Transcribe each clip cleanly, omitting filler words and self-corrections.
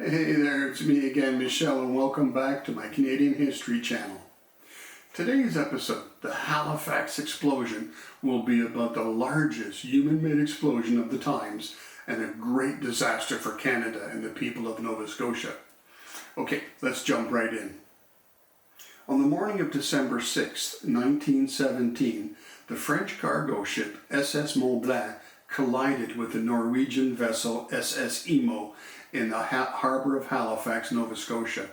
Hey there, it's me again, Michelle, and welcome back to my Canadian History channel. Today's episode, the Halifax Explosion, will be about the largest human-made explosion of the times and a great disaster for Canada and the people of Nova Scotia. Okay, let's jump right in. On the morning of December 6, 1917, the French cargo ship SS Mont Blanc collided with the Norwegian vessel SS Imo in the harbour of Halifax, Nova Scotia.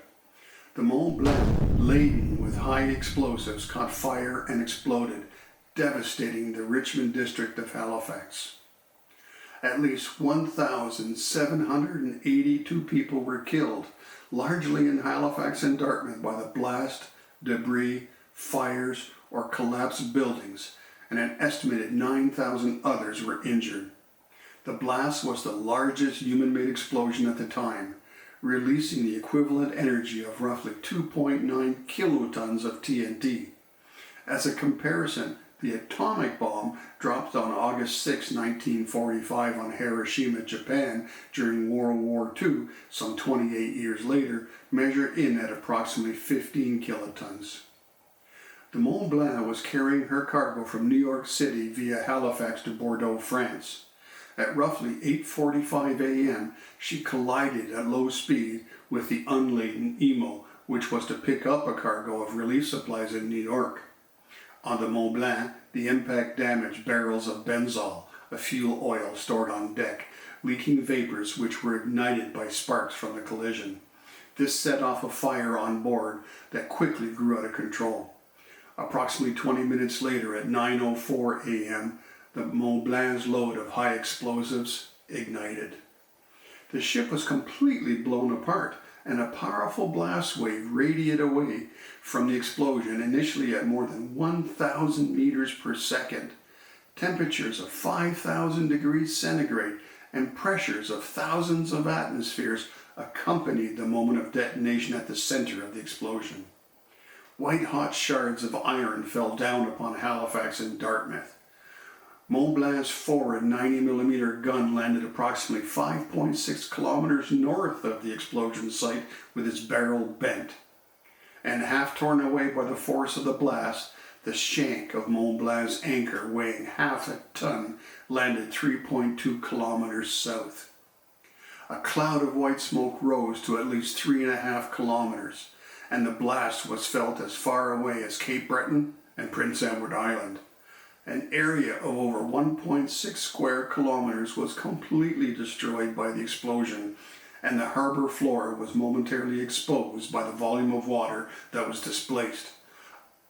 The Mont Blanc, laden with high explosives, caught fire and exploded, devastating the Richmond district of Halifax. At least 1,782 people were killed, largely in Halifax and Dartmouth, by the blast, debris, fires, or collapsed buildings, and an estimated 9,000 others were injured. The blast was the largest human-made explosion at the time, releasing the equivalent energy of roughly 2.9 kilotons of TNT. As a comparison, the atomic bomb dropped on August 6, 1945 on Hiroshima, Japan during World War II, some 28 years later, measured in at approximately 15 kilotons. The Mont Blanc was carrying her cargo from New York City via Halifax to Bordeaux, France. At roughly 8:45 a.m., she collided at low speed with the unladen Imo, which was to pick up a cargo of relief supplies in New York. On the Mont Blanc, the impact damaged barrels of benzol, a fuel oil stored on deck, leaking vapors which were ignited by sparks from the collision. This set off a fire on board that quickly grew out of control. Approximately 20 minutes later, at 9:04 a.m., the Mont Blanc's load of high explosives ignited. The ship was completely blown apart, and a powerful blast wave radiated away from the explosion, initially at more than 1,000 meters per second. Temperatures of 5,000 degrees centigrade and pressures of thousands of atmospheres accompanied the moment of detonation at the center of the explosion. White-hot shards of iron fell down upon Halifax and Dartmouth. Mont Blanc's forward 90mm gun landed approximately 5.6 kilometers north of the explosion site with its barrel bent. And half torn away by the force of the blast, the shank of Mont Blanc's anchor, weighing half a ton, landed 3.2 kilometers south. A cloud of white smoke rose to at least 3.5 kilometers, and the blast was felt as far away as Cape Breton and Prince Edward Island. An area of over 1.6 square kilometers was completely destroyed by the explosion, and the harbor floor was momentarily exposed by the volume of water that was displaced.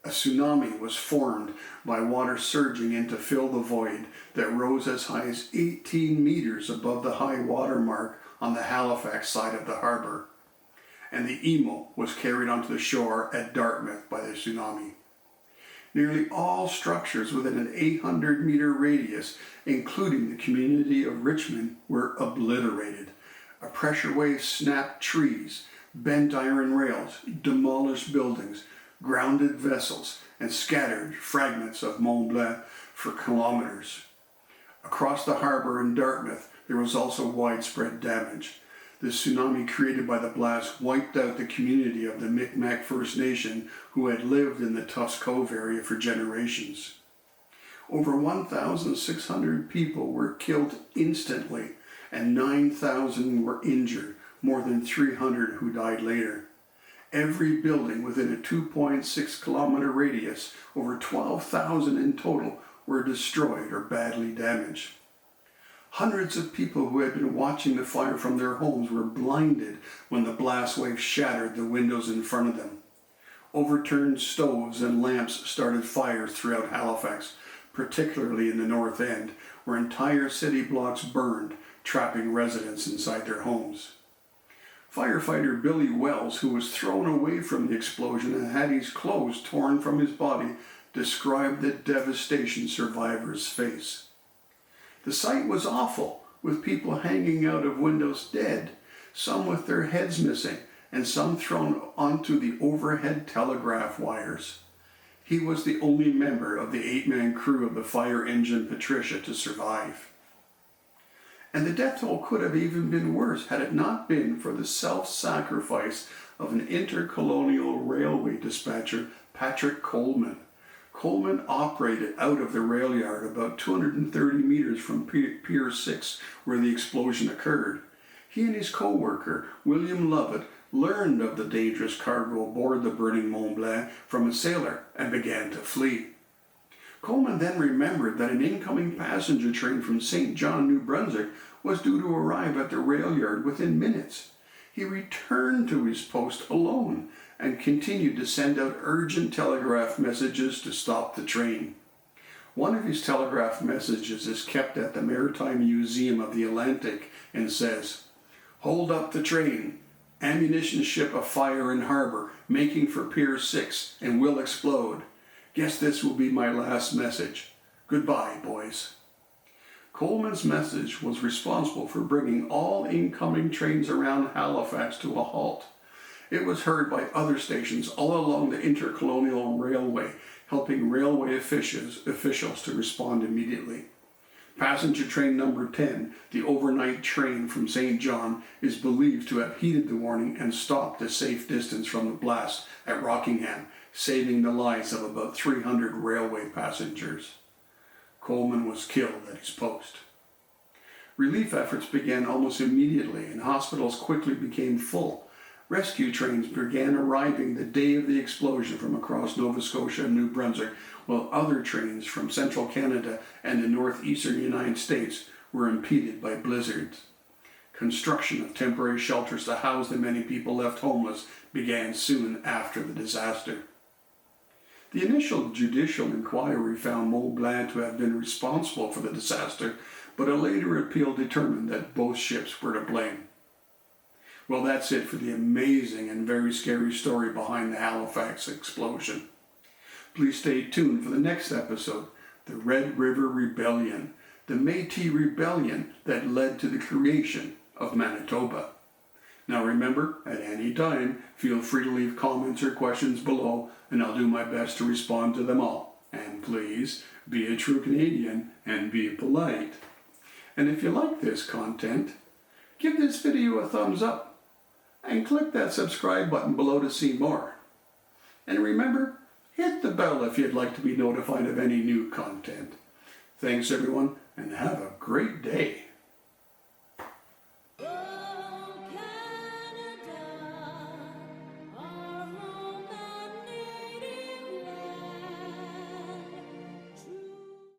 A tsunami was formed by water surging in to fill the void that rose as high as 18 meters above the high water mark on the Halifax side of the harbor. And the Imo was carried onto the shore at Dartmouth by the tsunami. Nearly all structures within an 800-meter radius, including the community of Richmond, were obliterated. A pressure wave snapped trees, bent iron rails, demolished buildings, grounded vessels, and scattered fragments of Mont Blanc for kilometers. Across the harbor in Dartmouth, there was also widespread damage. The tsunami created by the blast wiped out the community of the Micmac First Nation who had lived in the Tufts Cove area for generations. Over 1,600 people were killed instantly, and 9,000 were injured, more than 300 who died later. Every building within a 2.6 kilometer radius, over 12,000 in total, were destroyed or badly damaged. Hundreds of people who had been watching the fire from their homes were blinded when the blast wave shattered the windows in front of them. Overturned stoves and lamps started fires throughout Halifax, particularly in the North End, where entire city blocks burned, trapping residents inside their homes. Firefighter Billy Wells, who was thrown away from the explosion and had his clothes torn from his body, described the devastation survivors faced. The sight was awful, with people hanging out of windows dead, some with their heads missing, and some thrown onto the overhead telegraph wires. He was the only member of the 8-man crew of the fire engine Patricia to survive. And the death toll could have even been worse had it not been for the self-sacrifice of an intercolonial railway dispatcher, Patrick Coleman. Coleman operated out of the rail yard about 230 meters from Pier 6 where the explosion occurred. He and his co-worker, William Lovett, learned of the dangerous cargo aboard the burning Mont Blanc from a sailor and began to flee. Coleman then remembered that an incoming passenger train from St. John, New Brunswick was due to arrive at the rail yard within minutes. He returned to his post alone and continued to send out urgent telegraph messages to stop the train. One of his telegraph messages is kept at the Maritime Museum of the Atlantic and says, "Hold up the train. Ammunition ship afire in harbor, making for Pier 6 and will explode. Guess this will be my last message. Goodbye, boys." Coleman's message was responsible for bringing all incoming trains around Halifax to a halt. It was heard by other stations all along the intercolonial railway, helping railway officials to respond immediately. Passenger train number 10, the overnight train from St. John, is believed to have heeded the warning and stopped a safe distance from the blast at Rockingham, saving the lives of about 300 railway passengers. Coleman was killed at his post. Relief efforts began almost immediately and hospitals quickly became full. Rescue trains began arriving the day of the explosion from across Nova Scotia and New Brunswick, while other trains from central Canada and the northeastern United States were impeded by blizzards. Construction of temporary shelters to house the many people left homeless began soon after the disaster. The initial judicial inquiry found Mont Blanc to have been responsible for the disaster, but a later appeal determined that both ships were to blame. Well, that's it for the amazing and very scary story behind the Halifax explosion. Please stay tuned for the next episode, the Red River Rebellion, the Métis Rebellion that led to the creation of Manitoba. Now remember, at any time, feel free to leave comments or questions below, and I'll do my best to respond to them all. And please, be a true Canadian and be polite. And if you like this content, give this video a thumbs up and click that subscribe button below to see more. And remember, hit the bell if you'd like to be notified of any new content. Thanks everyone, and have a great day.